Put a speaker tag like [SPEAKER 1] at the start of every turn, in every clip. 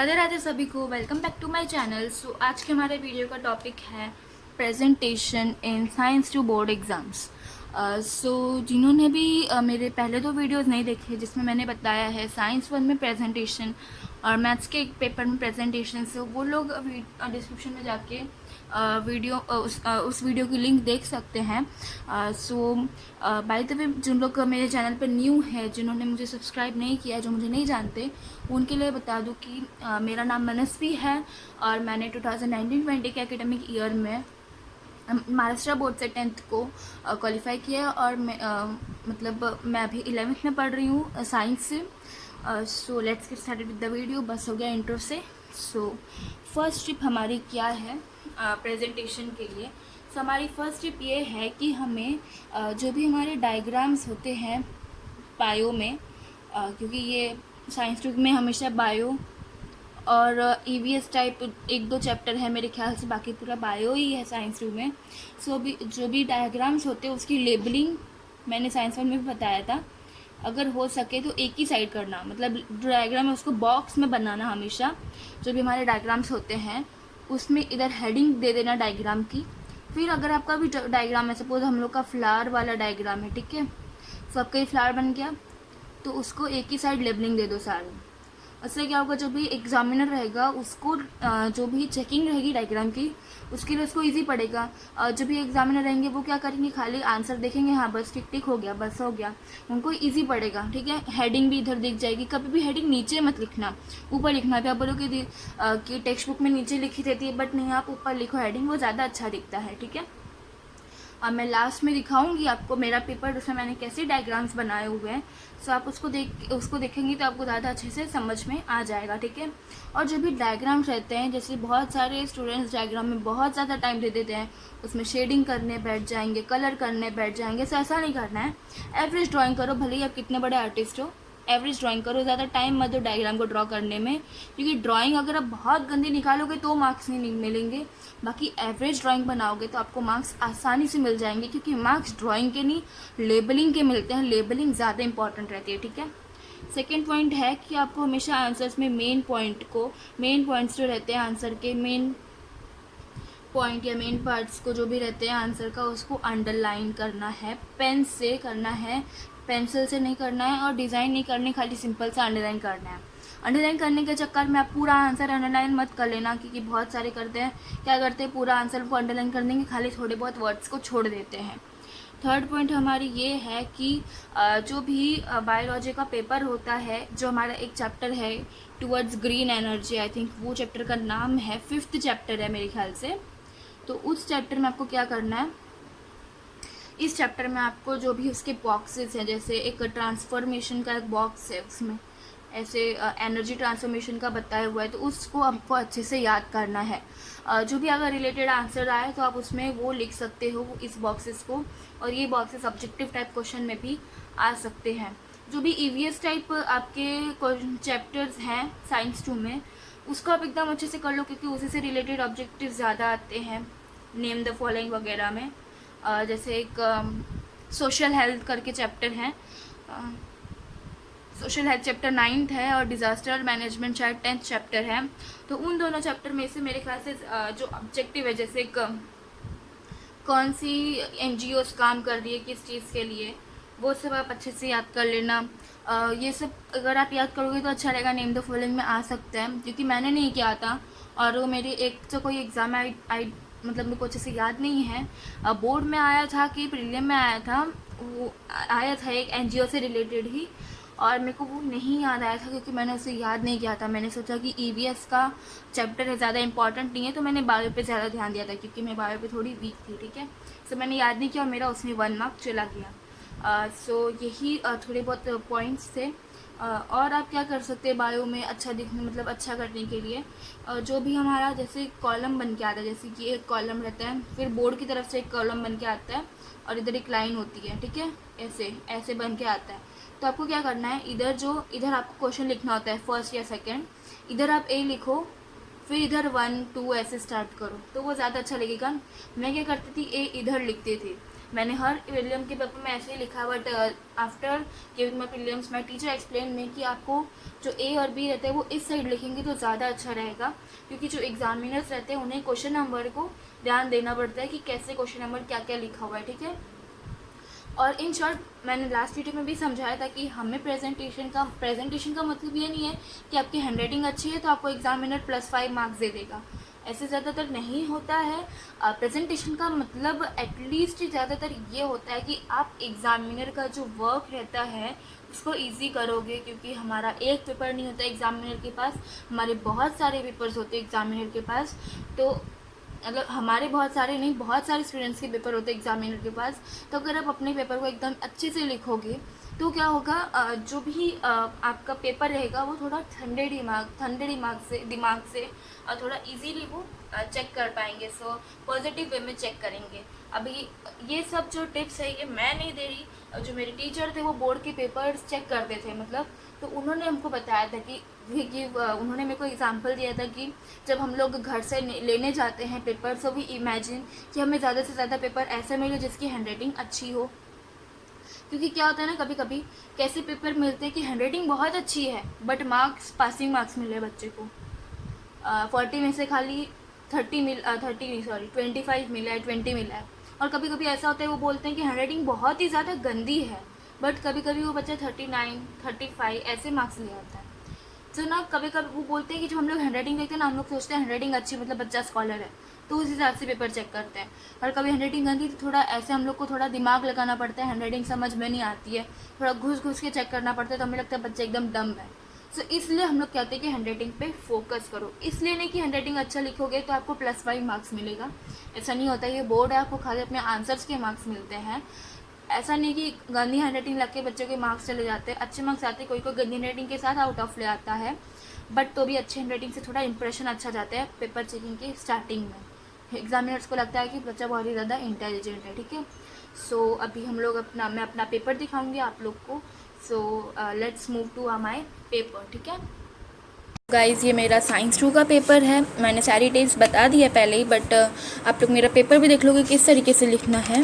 [SPEAKER 1] राधे राधे सभी को, welcome back to my channel. So आज के हमारे वीडियो का टॉपिक है presentation in science to board exams. So जिन्होंने भी मेरे पहले दो वीडियोस नहीं देखे जिसमें मैंने बताया है साइंस वन में प्रेजेंटेशन और मैथ्स के एक पेपर में प्रेजेंटेशन, से वो लोग डिस्क्रिप्शन में जाके उस वीडियो की लिंक देख सकते हैं। सो बाय द वे, जिन लोग मेरे चैनल पर न्यू है, जिन्होंने मुझे सब्सक्राइब नहीं किया, जो मुझे नहीं जानते, उनके लिए बता दूं कि मेरा नाम मनस्वी है और मैंने 2019-20 के एकेडमिक ईयर में महाराष्ट्र बोर्ड से 10th को क्वालिफाई किया और मैं अभी 11th में पढ़ रही हूँ साइंस से। So let's get started with the video. बस हो गया इंट्रो से। सो फर्स्ट टिप हमारी क्या है प्रेजेंटेशन के लिए। सो हमारी फर्स्ट टिप ये है कि हमें जो भी हमारे डायग्राम्स होते हैं बायो में, क्योंकि ये साइंस ट्यूब में हमेशा बायो और ईवीएस टाइप एक दो चैप्टर है मेरे ख्याल से, बाकी पूरा बायो ही है साइंस ट्यूब में। सो जो भी डायग्राम्स होते हैं उसकी लेबलिंग मैंने साइंस वन में भी बताया था। अगर हो सके तो एक ही साइड करना, मतलब जो डायग्राम है उसको बॉक्स में बनाना हमेशा। जो भी हमारे डायग्राम्स होते हैं उसमें इधर हेडिंग दे देना डायग्राम की। फिर अगर आपका भी डायग्राम है, सपोज हम लोग का फ्लावर वाला डायग्राम है, ठीक है, तो आपका ये फ्लावर बन गया, तो उसको एक ही साइड लेबलिंग दे दो सारे। उससे क्या होगा, जो भी एग्जामिनर रहेगा उसको जो भी चेकिंग रहेगी डायग्राम की, उसके लिए उसको इजी पड़ेगा। जो भी एग्जामिनर रहेंगे वो क्या करेंगे, खाली आंसर देखेंगे, हाँ बस टिक टिक हो गया, बस हो गया, उनको इजी पड़ेगा। ठीक है, हेडिंग भी इधर दिख जाएगी। कभी भी हेडिंग नीचे मत लिखना, ऊपर लिखना। भी आप बोलोगे कि टेक्स्ट बुक में नीचे लिखी रहती है, बट नहीं, आप ऊपर लिखो हेडिंग, वो ज़्यादा अच्छा दिखता है। ठीक है, अब मैं लास्ट में दिखाऊंगी आपको मेरा पेपर, उसमें मैंने कैसे डायग्राम्स बनाए हुए हैं। सो आप उसको देखेंगे तो आपको ज़्यादा अच्छे से समझ में आ जाएगा। ठीक है, और जो भी डायग्राम्स रहते हैं, जैसे बहुत सारे स्टूडेंट्स डायग्राम में बहुत ज़्यादा टाइम दे देते हैं, उसमें शेडिंग करने बैठ जाएंगे, कलर करने बैठ जाएंगे। सो ऐसा नहीं करना है। एवरेज ड्राइंग करो, भले ही आप कितने बड़े आर्टिस्ट हो, एवरेज ड्राइंग करो, ज़्यादा टाइम मत दो डायग्राम को ड्रॉ करने में, क्योंकि ड्राइंग अगर आप बहुत गंदी निकालोगे तो मार्क्स नहीं मिलेंगे। बाकी एवरेज ड्राइंग बनाओगे तो आपको मार्क्स आसानी से मिल जाएंगे, क्योंकि मार्क्स ड्राइंग के नहीं लेबलिंग के मिलते हैं। लेबलिंग ज़्यादा इंपॉर्टेंट रहती है। ठीक है, सेकेंड पॉइंट है कि आपको हमेशा आंसर्स में मेन पॉइंट्स जो रहते हैं आंसर के, मेन पॉइंट या मेन पार्ट्स को जो भी रहते हैं आंसर का, उसको अंडरलाइन करना है, पेन से करना है, पेंसिल से नहीं करना है, और डिज़ाइन नहीं करनी, खाली सिंपल से अंडरलाइन करना है। अंडरलाइन करने के चक्कर में आप पूरा आंसर अंडरलाइन मत कर लेना, क्योंकि बहुत सारे करते हैं, क्या करते हैं, पूरा आंसर को अंडरलाइन कर देंगे, खाली थोड़े बहुत वर्ड्स को छोड़ देते हैं। थर्ड पॉइंट हमारी ये है कि जो भी बायोलॉजी का पेपर होता है, जो हमारा एक चैप्टर है towards green energy, I think वो चैप्टर का नाम है, 5th चैप्टर है मेरे ख्याल से। तो उस चैप्टर में आपको क्या करना है, इस चैप्टर में आपको जो भी उसके बॉक्सेस हैं, जैसे एक ट्रांसफॉर्मेशन का एक बॉक्स है, उसमें ऐसे एनर्जी ट्रांसफॉर्मेशन का बताया हुआ है, तो उसको आपको अच्छे से याद करना है। जो भी अगर रिलेटेड आंसर आए तो आप उसमें वो लिख सकते हो, इस बॉक्सेस को, और ये बॉक्सेस ऑब्जेक्टिव टाइप क्वेश्चन में भी आ सकते हैं। जो भी ईवीएस टाइप आपके चैप्टर्स हैं साइंस 2 में, उसको आप एकदम अच्छे से कर लो, क्योंकि उसी से रिलेटेड ऑब्जेक्टिव ज़्यादा आते हैं, नेम द फॉलोइंग वगैरह में। जैसे एक सोशल हेल्थ करके चैप्टर है, सोशल हेल्थ चैप्टर 9th है, और डिज़ास्टर मैनेजमेंट शायद 10th चैप्टर है। तो उन दोनों चैप्टर में से मेरे ख्याल से जो ऑब्जेक्टिव है, जैसे कौन सी एनजीओस काम कर रही है किस चीज़ के लिए, वो सब आप अच्छे से याद कर लेना। ये सब अगर आप याद करोगे तो अच्छा रहेगा, नेम द फॉलोइंग में आ सकता है, क्योंकि मैंने नहीं किया था, और वो मेरी एक तो कोई एग्ज़ाम आई मतलब मेरे को अच्छे से याद नहीं है, बोर्ड में आया था कि प्रीलिम में आया था, वो आया था एक एनजीओ से रिलेटेड ही, और मेरे को वो नहीं याद आया था, क्योंकि मैंने उसे याद नहीं किया था। मैंने सोचा कि ईवीएस का चैप्टर है, ज़्यादा इंपॉर्टेंट नहीं है, तो मैंने बायो पे ज़्यादा ध्यान दिया था, क्योंकि मैं बायो पे थोड़ी वीक थी। ठीक है, सो मैंने याद नहीं किया और मेरा उसमें 1 मार्क चला गया। सो यही थोड़े बहुत पॉइंट्स थे। और आप क्या कर सकते हैं बायो में अच्छा दिखने, मतलब अच्छा करने के लिए, जो भी हमारा जैसे कॉलम बन के आता है, जैसे कि एक कॉलम रहता है, फिर बोर्ड की तरफ से एक कॉलम बन के आता है, और इधर एक लाइन होती है। ठीक है, ऐसे ऐसे बन के आता है। तो आपको क्या करना है, इधर आपको क्वेश्चन लिखना होता है, फर्स्ट या सेकेंड, इधर आप ए लिखो, फिर इधर 1 2 ऐसे स्टार्ट करो, तो वो ज़्यादा अच्छा लगेगा। मैं क्या करती थी, ए इधर लिखती थी, मैंने हर विलियम के पेपर में ऐसे ही लिखा, but after giving my prelims my teacher explain में कि आपको जो ए और बी रहते हैं वो इस साइड लिखेंगे तो ज़्यादा अच्छा रहेगा, क्योंकि जो एग्जामिनर्स रहते हैं उन्हें क्वेश्चन नंबर को ध्यान देना पड़ता है कि कैसे क्वेश्चन नंबर क्या क्या लिखा हुआ है, ठीक है। और इन शॉर्ट मैंने लास्ट वीडियो में भी समझाया था कि हमें प्रेजेंटेशन का मतलब ये नहीं है कि आपकी हैंडराइटिंग अच्छी है तो आपको एग्जामिनर +5 मार्क्स दे देगा, ऐसे ज़्यादातर नहीं होता है। प्रेजेंटेशन का मतलब एटलीस्ट ज़्यादातर ये होता है कि आप एग्ज़ामिनर का जो वर्क रहता है उसको इजी करोगे, क्योंकि हमारा एक पेपर नहीं होता एग्ज़ामिनर के पास, हमारे बहुत सारे पेपर्स होते हैं एग्ज़ामिनर के पास। तो मतलब हमारे बहुत सारे नहीं, बहुत सारे स्टूडेंट्स के पेपर होते हैं एग्जामिनर के पास। तो अगर आप अपने पेपर को एकदम अच्छे से लिखोगे तो क्या होगा, जो भी आपका पेपर रहेगा वो थोड़ा ठंडे दिमाग से थोड़ा इजीली वो चेक कर पाएंगे। सो पॉजिटिव वे में चेक करेंगे। अभी ये सब जो टिप्स है ये मैं नहीं दे रही, जो मेरे टीचर थे वो बोर्ड के पेपर्स चेक करते थे, मतलब तो उन्होंने हमको बताया था कि उन्होंने मेरे को एग्जांपल दिया था कि जब हम लोग घर से लेने जाते हैं पेपर, सो भी इमेजिन कि हमें ज़्यादा से ज़्यादा पेपर ऐसे मिले जिसकी हैंडराइटिंग अच्छी हो, क्योंकि क्या होता है ना, कभी कभी कैसे पेपर मिलते हैं कि हैंडराइटिंग बहुत अच्छी है बट मार्क्स पासिंग मार्क्स मिले बच्चे को 40 में से खाली 25 मिला है, 20 मिला है। और कभी कभी ऐसा होता है वो बोलते हैं कि हैंडराइटिंग बहुत ही ज़्यादा गंदी है, बट कभी कभी वो बच्चा 39, 35 ऐसे मार्क्स ले आता है। तो ना कभी कभी वो बोलते हैं कि जब हम लोग हैंडराइटिंग देखते हैं ना, हम लोग सोचते हैं हैंडराइटिंग अच्छी मतलब बच्चा स्कॉलर है, तो उस हिसाब से पेपर चेक करते हैं। और कभी हैंडराइटिंग गंदी तो थोड़ा ऐसे हम लोग को थोड़ा दिमाग लगाना पड़ता है, हैंडराइटिंग समझ में नहीं आती है, थोड़ा घुस घुस के चेक करना पड़ता है, तो हमें लगता है बच्चा एकदम डम है। सो इसलिए हम लोग कहते हैं कि हैंडराइटिंग पे फोकस करो। इसलिए नहीं कि हैंडराइटिंग अच्छा लिखोगे तो आपको +5 मार्क्स मिलेगा, ऐसा नहीं होता। ये बोर्ड है, आपको खाली अपने आंसर्स के मार्क्स मिलते हैं। ऐसा नहीं कि गंदी हैंडराइटिंग लग के बच्चों के मार्क्स चले जाते हैं, अच्छे मार्क्स आते हैं, कोई गंदी हैंडराइटिंग के साथ आउट ऑफ ले आता है, बट तो भी अच्छी हैंडराइटिंग से थोड़ा इंप्रेशन अच्छा जाता है पेपर चेकिंग के स्टार्टिंग में। एग्जामिनर्स को लगता है कि बच्चा बहुत ही ज़्यादा इंटेलिजेंट है, ठीक है। सो अभी हम लोग मैं अपना पेपर दिखाऊंगी आप लोग को। So let's move to my paper, ठीक है गाइज़। ये मेरा साइंस 2 का पेपर है, मैंने सारी टिप्स बता दी है पहले ही, बट आप लोग मेरा पेपर भी देख लोगे किस तरीके से लिखना है।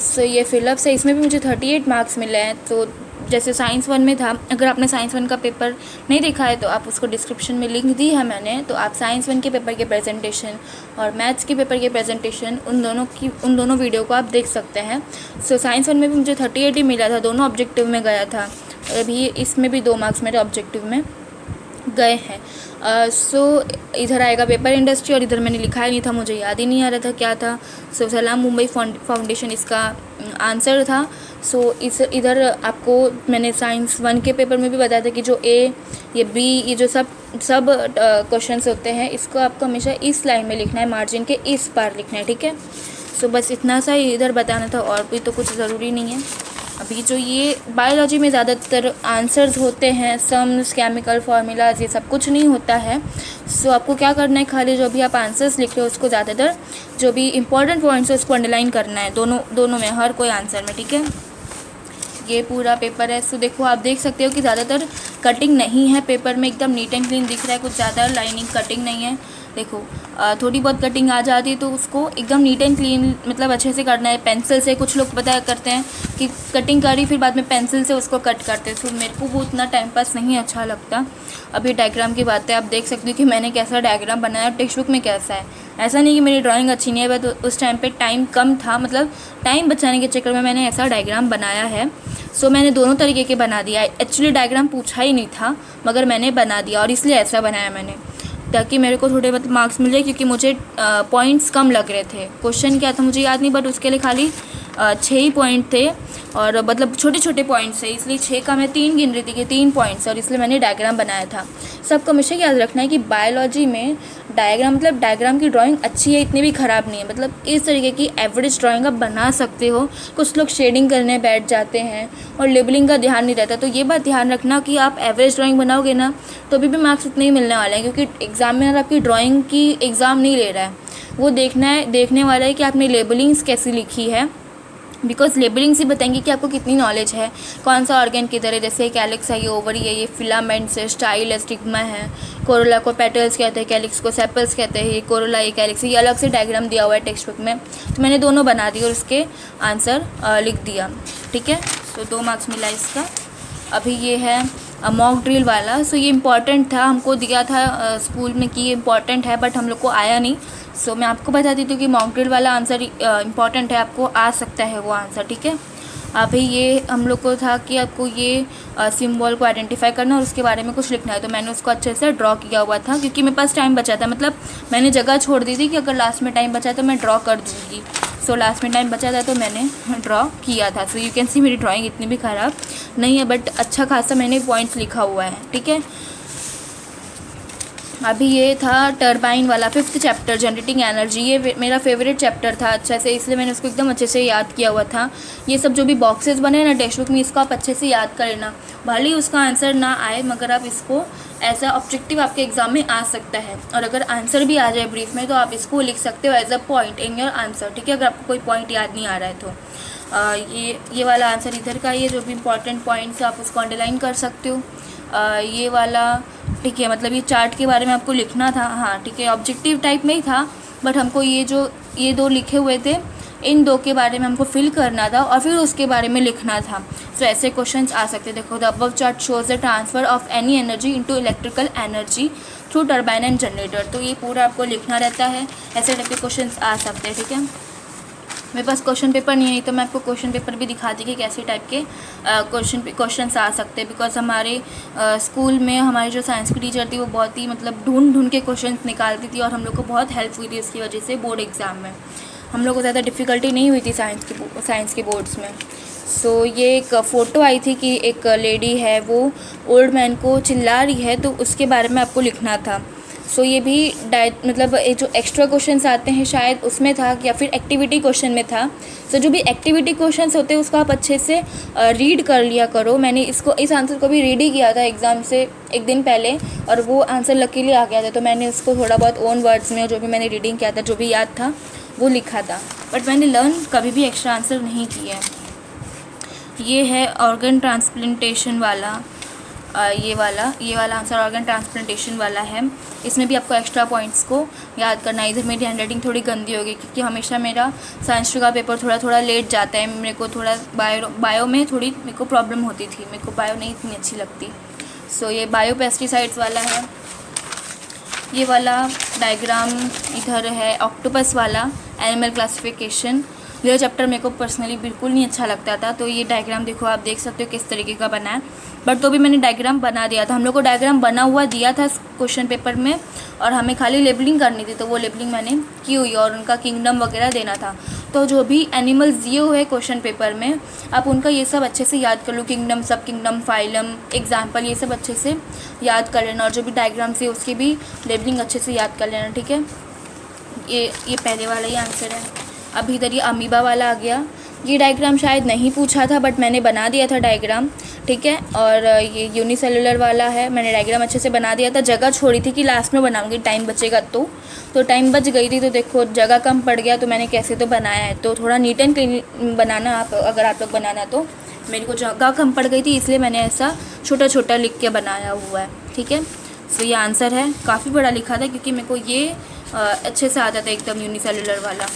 [SPEAKER 1] सो ये फिलअप्स है, इसमें भी मुझे 38 मार्क्स मिले हैं। तो जैसे साइंस 1 में था, अगर आपने साइंस 1 का पेपर नहीं देखा है तो आप उसको डिस्क्रिप्शन में लिंक दी है मैंने, तो आप साइंस 1 के पेपर के प्रेजेंटेशन और मैथ्स के पेपर के प्रेजेंटेशन उन दोनों वीडियो को आप देख सकते हैं। सो साइंस 1 में भी मुझे 38 ही मिला था, दोनों ऑब्जेक्टिव में गया था। अभी इसमें भी 2 मार्क्स मेरे ऑब्जेक्टिव में गए हैं। सो इधर आएगा पेपर इंडस्ट्री, और इधर मैंने लिखा ही नहीं था, मुझे याद ही नहीं आ रहा था क्या था। सो सलाम मुंबई फाउंडेशन इसका आंसर था। सो इधर आपको मैंने साइंस 1 के पेपर में भी बताया था कि जो ए, ये बी, ये जो सब क्वेश्चंस होते हैं, इसको आपको हमेशा इस लाइन में लिखना है, मार्जिन के इस पार लिखना है, ठीक है। सो बस इतना सा ही इधर बताना था, और भी तो कुछ ज़रूरी नहीं है। अभी जो ये बायोलॉजी में ज़्यादातर आंसर्स होते हैं, सम्स, केमिकल फार्मूलाज, ये सब कुछ नहीं होता है। सो आपको क्या करना है, खाली जो भी आप आंसर्स लिख रहे हो उसको ज़्यादातर जो भी इंपॉर्टेंट पॉइंट्स है उसको अंडरलाइन करना है, दोनों में, हर कोई आंसर में, ठीक है। ये पूरा पेपर है। सो देखो आप देख सकते हो कि ज़्यादातर कटिंग नहीं है पेपर में, एकदम नीट एंड क्लीन दिख रहा है, कुछ ज़्यादा लाइनिंग कटिंग नहीं है। देखो थोड़ी बहुत कटिंग आ जाती है तो उसको एकदम नीट एंड क्लीन मतलब अच्छे से करना है, पेंसिल से। कुछ लोग पता करते हैं कि कटिंग करी फिर बाद में पेंसिल से उसको कट करते हैं, तो मेरे को वो उतना टाइम पास नहीं अच्छा लगता। अभी डायग्राम की बात है, आप देख सकते हो कि मैंने कैसा डायग्राम बनाया, टेक्स्ट बुक में कैसा है। ऐसा नहीं कि मेरी ड्राइंग अच्छी नहीं है, बट उस टाइम पे टाइम कम था, मतलब टाइम बचाने के चक्कर में मैंने ऐसा डायग्राम बनाया है। सो मैंने दोनों तरीके के बना दिया। एक्चुअली डायग्राम पूछा ही नहीं था, मगर मैंने बना दिया, और इसलिए ऐसा बनाया मैंने, ताकि मेरे को थोड़े बहुत मार्क्स मिल जाए, क्योंकि मुझे पॉइंट्स कम लग रहे थे। क्वेश्चन क्या था मुझे याद नहीं, बट उसके लिए खाली 6 ही पॉइंट थे, और मतलब छोटे छोटे पॉइंट्स है, इसलिए 6 का मैं 3 गिन रही थी कि 3 पॉइंट्स, और इसलिए मैंने डायग्राम बनाया था। सबको हमेशा याद रखना है कि बायोलॉजी में डायग्राम मतलब डायग्राम की ड्राइंग अच्छी है, इतनी भी ख़राब नहीं है, मतलब इस तरीके की एवरेज ड्राइंग आप बना सकते हो। कुछ लोग शेडिंग करने बैठ जाते हैं और लेबलिंग का ध्यान नहीं रहता, तो ये बात ध्यान रखना कि आप एवरेज ड्राइंग बनाओगे ना तो भी मार्क्स उतने ही मिलने वाले हैं, क्योंकि एग्जामिनर आपकी ड्राइंग की एग्ज़ाम नहीं ले रहा है, वो देखने वाला है कि आपने लेबलिंग्स कैसी लिखी है, बिकॉज लेबलिंग से बताएंगे कि आपको कितनी नॉलेज है, कौन सा ऑर्गन किधर है। जैसे कैलिक्स है, ये ओवरी है, ये फिलामेंट्स है, स्टाइल है, स्टिग्मा है, कोरोला को पेटल्स कहते हैं, कैलिक्स को सेपल्स कहते हैं, ये कोरोला, ये कैलिक्स, ये अलग से डायग्राम दिया हुआ है टेक्स्ट बुक में। तो मैंने दोनों बना दिए और उसके आंसर लिख दिया, ठीक है। तो 2 मार्क्स मिला इसका। अभी ये है मॉक ड्रिल वाला। सो ये इम्पॉर्टेंट था, हमको दिया था स्कूल में कि ये इम्पॉर्टेंट है, बट हम लोग को आया नहीं। सो मैं आपको बता देती हूँ कि मॉक ड्रिल वाला आंसर इम्पॉर्टेंट है, आपको आ सकता है वो आंसर, ठीक है। अभी ये हम लोग को था कि आपको ये सिम्बॉल को आइडेंटिफाई करना और उसके बारे में कुछ लिखना है। तो मैंने उसको अच्छे से ड्रॉ किया हुआ था, क्योंकि मेरे पास टाइम बचा था। मतलब मैंने जगह छोड़ दी थी कि अगर लास्ट में टाइम बचा तो मैं ड्रॉ कर दूँगी। सो लास्ट में टाइम बचा था तो मैंने ड्रॉ किया था। सो यू कैन सी मेरी ड्राइंग इतनी भी ख़राब नहीं है, बट अच्छा खासा मैंने पॉइंट्स लिखा हुआ है, ठीक है। अभी ये था टरबाइन वाला 5th चैप्टर, जनरेटिंग एनर्जी। ये मेरा फेवरेट चैप्टर था अच्छा से, इसलिए मैंने उसको एकदम अच्छे से याद किया हुआ था। ये सब जो भी बॉक्सेस बने ना टेक्स्ट बुक में, इसको आप अच्छे से याद कर लेना। भले ही उसका आंसर ना आए, मगर आप इसको ऐसा ऑब्जेक्टिव आपके एग्जाम में आ सकता है। और अगर आंसर भी आ जाए ब्रीफ में तो आप इसको लिख सकते हो as a point in your answer, ठीक है, अगर आपको कोई पॉइंट याद नहीं आ रहा है तो। ये वाला आंसर इधर का, ये जो भी इंपॉर्टेंट पॉइंट्स आप उसको अंडरलाइन कर सकते हो। ये वाला ठीक है, मतलब ये चार्ट के बारे में आपको लिखना था, हाँ ठीक है, ऑब्जेक्टिव टाइप में ही था, बट हमको ये 2 लिखे हुए थे, इन 2 के बारे में हमको फिल करना था और फिर उसके बारे में लिखना था। तो ऐसे क्वेश्चंस आ सकते हैं। देखो, the above chart shows the transfer of any energy into electrical energy through turbine and generator. तो ये पूरा आपको लिखना रहता है। ऐसे टाइप के क्वेश्चंस आ सकते हैं, ठीक है। मेरे पास क्वेश्चन पेपर नहीं है तो मैं आपको क्वेश्चन पेपर भी दिखाती कि कैसे टाइप के क्वेश्चंस आ सकते हैं। बिकॉज हमारे स्कूल में हमारी जो साइंस की टीचर थी वो बहुत ही मतलब ढूंढ के क्वेश्चंस निकालती थी और हम लोग को बहुत हेल्प हुई थी इसकी वजह से। बोर्ड एग्ज़ाम में हम लोग को ज़्यादा डिफ़िकल्टी नहीं हुई थी साइंस के बोर्ड्स में। सो ये एक फ़ोटो आई थी कि एक लेडी है वो ओल्ड मैन को चिल्ला रही है, तो उसके बारे में आपको लिखना था। सो ये भी मतलब ये जो एक्स्ट्रा क्वेश्चंस आते हैं शायद उसमें था या फिर एक्टिविटी क्वेश्चन में था। सो जो भी एक्टिविटी क्वेश्चंस होते हैं उसको आप अच्छे से रीड कर लिया करो। मैंने इस आंसर को भी रीड ही किया था एग्ज़ाम से एक दिन पहले और वो आंसर लकीली आ गया था। तो मैंने उसको थोड़ा बहुत ओन वर्ड्स में जो भी मैंने रीडिंग किया था, जो भी याद था वो लिखा था, बट मैंने लर्न कभी भी एक्स्ट्रा आंसर नहीं किया है। ये है ऑर्गन ट्रांसप्लांटेशन वाला, ये वाला आंसर ऑर्गन ट्रांसप्लांटेशन वाला है। इसमें भी आपको एक्स्ट्रा पॉइंट्स को याद करना है। इधर मेरी हैंडराइटिंग थोड़ी गंदी होगी क्योंकि हमेशा मेरा साइंस का पेपर थोड़ा लेट जाता है। मेरे को थोड़ा बायो में थोड़ी मेरे को प्रॉब्लम होती थी, मेरे को बायो नहीं इतनी अच्छी लगती। सो ये बायो पेस्टिसाइड्स वाला है। ये वाला डायग्राम इधर है ऑक्टोपस वाला, एनिमल क्लासिफिकेशन। यह चैप्टर मेरे को पर्सनली बिल्कुल नहीं अच्छा लगता था। तो ये डायग्राम देखो, आप देख सकते हो किस तरीके का बना है, बट तो भी मैंने डायग्राम बना दिया था। हम लोग को डायग्राम बना हुआ दिया था क्वेश्चन पेपर में और हमें खाली लेबलिंग करनी थी, तो वो लेबलिंग मैंने की हुई और उनका किंगडम वगैरह देना था। तो जो भी एनिमल्स दिए हुए क्वेश्चन पेपर में आप उनका ये सब अच्छे से याद कर लो, किंगडम, सब किंगडम, फाइलम, एग्जाम्पल, ये सब अच्छे से याद कर लेना और जो भी डायग्राम से उसकी भी लेबलिंग अच्छे से याद कर लेना, ठीक है। ये पहले वाला ही आंसर है। अभी इधर ये अमीबा वाला आ गया। ये डायग्राम शायद नहीं पूछा था बट मैंने बना दिया था डायग्राम, ठीक है। और ये यूनिसेलुलर वाला है, मैंने डायग्राम अच्छे से बना दिया था। जगह छोड़ी थी कि लास्ट में बनाऊंगी, टाइम बचेगा तो टाइम बच गई थी। तो देखो जगह कम पड़ गया तो मैंने कैसे तो बनाया है। तो थोड़ा नीट एंड क्लीन बनाना आप, अगर आप लोग बनाना तो। मेरे को जगह कम पड़ गई थी इसलिए मैंने ऐसा छोटा छोटा लिख के बनाया हुआ है, ठीक है। सो ये आंसर है। काफ़ी बड़ा लिखा था क्योंकि मेरे को ये अच्छे से आता था एकदम यूनिसेलुलर वाला।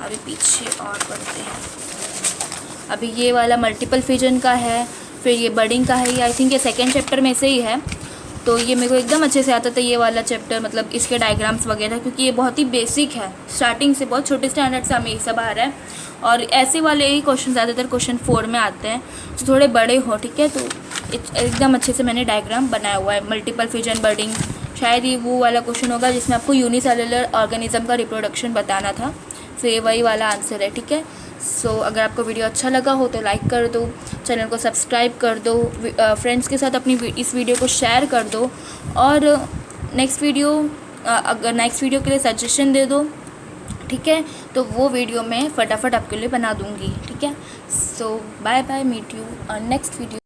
[SPEAKER 1] अभी पीछे और पढ़ते हैं। अभी ये वाला मल्टीपल फिजन का है, फिर ये बडिंग का है। ये आई थिंक ये 2nd चैप्टर में से ही है। तो ये मेरे को एकदम अच्छे से आता था ये वाला चैप्टर, मतलब इसके डायग्राम्स वगैरह, क्योंकि ये बहुत ही बेसिक है। स्टार्टिंग से बहुत छोटे स्टैंडर्ड से हमें ये सब आ रहा है और ऐसे वाले ही क्वेश्चन ज़्यादातर क्वेश्चन 4 में आते हैं जो थोड़े बड़े हो, ठीक है। तो एकदम अच्छे से मैंने डायग्राम बनाया हुआ है। मल्टीपल फिजन, बडिंग, शायद ये वो वाला क्वेश्चन होगा जिसमें आपको यूनिसेलुलर ऑर्गेनिज्म का रिप्रोडक्शन बताना था। सो ये वही वाला आंसर है, ठीक है। सो अगर आपको वीडियो अच्छा लगा हो तो लाइक कर दो, चैनल को सब्सक्राइब कर दो, फ्रेंड्स के साथ अपनी इस वीडियो को शेयर कर दो और नेक्स्ट वीडियो के लिए सजेशन दे दो, ठीक है। तो वो वीडियो मैं फटाफट आपके लिए बना दूँगी, ठीक है। So bye bye, meet you on next video.